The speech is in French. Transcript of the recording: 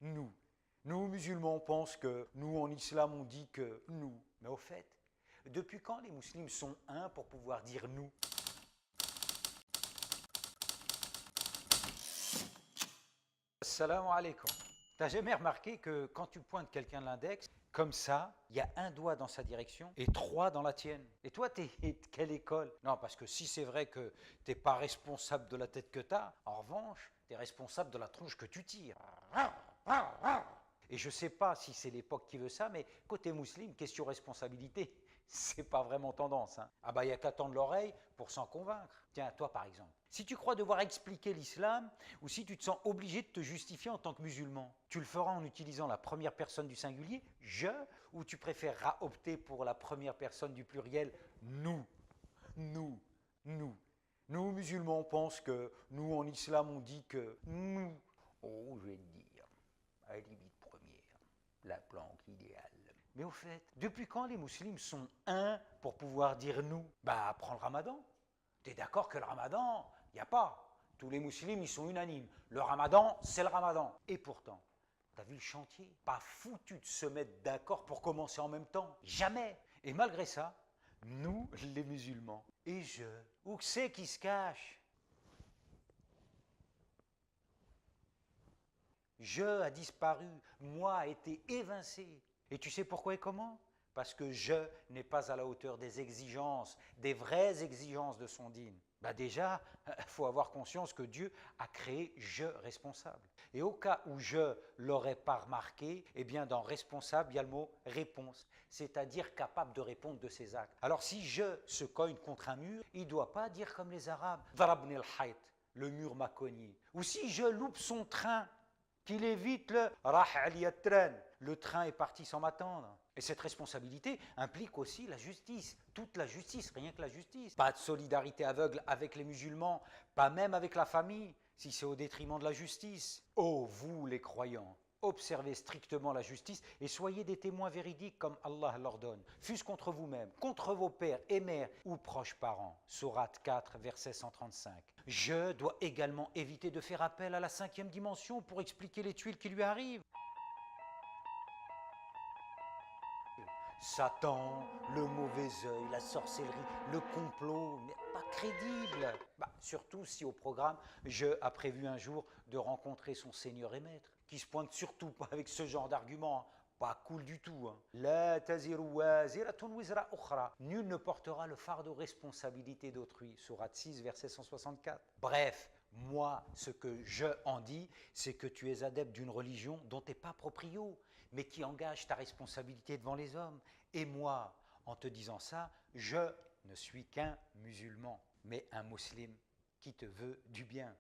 nous. Nous, musulmans, on pense que, nous, en islam, on dit que nous. Mais au fait, depuis quand les musulmans sont un pour pouvoir dire nous? Assalamu alaikum. T'as jamais remarqué que quand tu pointes quelqu'un de l'index, comme ça, il y a un doigt dans sa direction et trois dans la tienne. Et toi, t'es de quelle école? Non, parce que si c'est vrai que t'es pas responsable de la tête que t'as, en revanche, t'es responsable de la tronche que tu tires. Et je sais pas si c'est l'époque qui veut ça, mais côté musulman, question responsabilité, c'est pas vraiment tendance. Hein. Ah bah il n'y a qu'à tendre l'oreille pour s'en convaincre. Tiens, toi par exemple, si tu crois devoir expliquer l'islam, ou si tu te sens obligé de te justifier en tant que musulman, tu le feras en utilisant la première personne du singulier, je, ou tu préféreras opter pour la première personne du pluriel, nous, nous, nous. Nous, musulmans, on pense que, nous, en islam, on dit que, nous. Oh, je vais te dire, à la limite première, la planque idéale. Mais au fait, depuis quand les musulmans sont un pour pouvoir dire nous? Bah, prends le ramadan. T'es d'accord que le ramadan, il n'y a pas. Tous les musulmans, ils sont unanimes. Le ramadan, c'est le ramadan. Et pourtant, t'as vu le chantier? Pas foutu de se mettre d'accord pour commencer en même temps. Jamais. Et malgré ça, nous, les musulmans, et je, où que c'est qui se cache? Je a disparu, moi a été évincé. Et tu sais pourquoi et comment? Parce que je n'est pas à la hauteur des exigences, des vraies exigences de son dîne. Bah déjà, il faut avoir conscience que Dieu a créé je responsable. Et au cas où je l'aurais pas remarqué, eh bien dans responsable, il y a le mot réponse, c'est-à-dire capable de répondre de ses actes. Alors si je se cogne contre un mur, il ne doit pas dire comme les Arabes, Darabni al-hayt, le mur m'a cogné. Ou si je loupe son train, qu'il évite le train est parti sans m'attendre. Et cette responsabilité implique aussi la justice, toute la justice, rien que la justice. Pas de solidarité aveugle avec les musulmans, pas même avec la famille, si c'est au détriment de la justice. Oh, vous les croyants, observez strictement la justice et soyez des témoins véridiques comme Allah l'ordonne, fût-ce contre vous-même, contre vos pères et mères ou proches parents. Sourate 4, verset 135. Je dois également éviter de faire appel à la cinquième dimension pour expliquer les tuiles qui lui arrivent. Satan, le mauvais œil, la sorcellerie, le complot, mais pas crédible. Surtout si au programme, je a prévu un jour de rencontrer son Seigneur et Maître, qui se pointe surtout pas avec ce genre d'argument, hein. Pas cool du tout. Hein. La taziru waziratun wizra ukhra. Nul ne portera le fardeau responsabilité d'autrui. Sourate 6, verset 164. Bref, moi, ce que je en dis, c'est que tu es adepte d'une religion dont tu n'es pas proprio, mais qui engage ta responsabilité devant les hommes. Et moi, en te disant ça, je ne suis qu'un musulman, mais un musulman qui te veut du bien.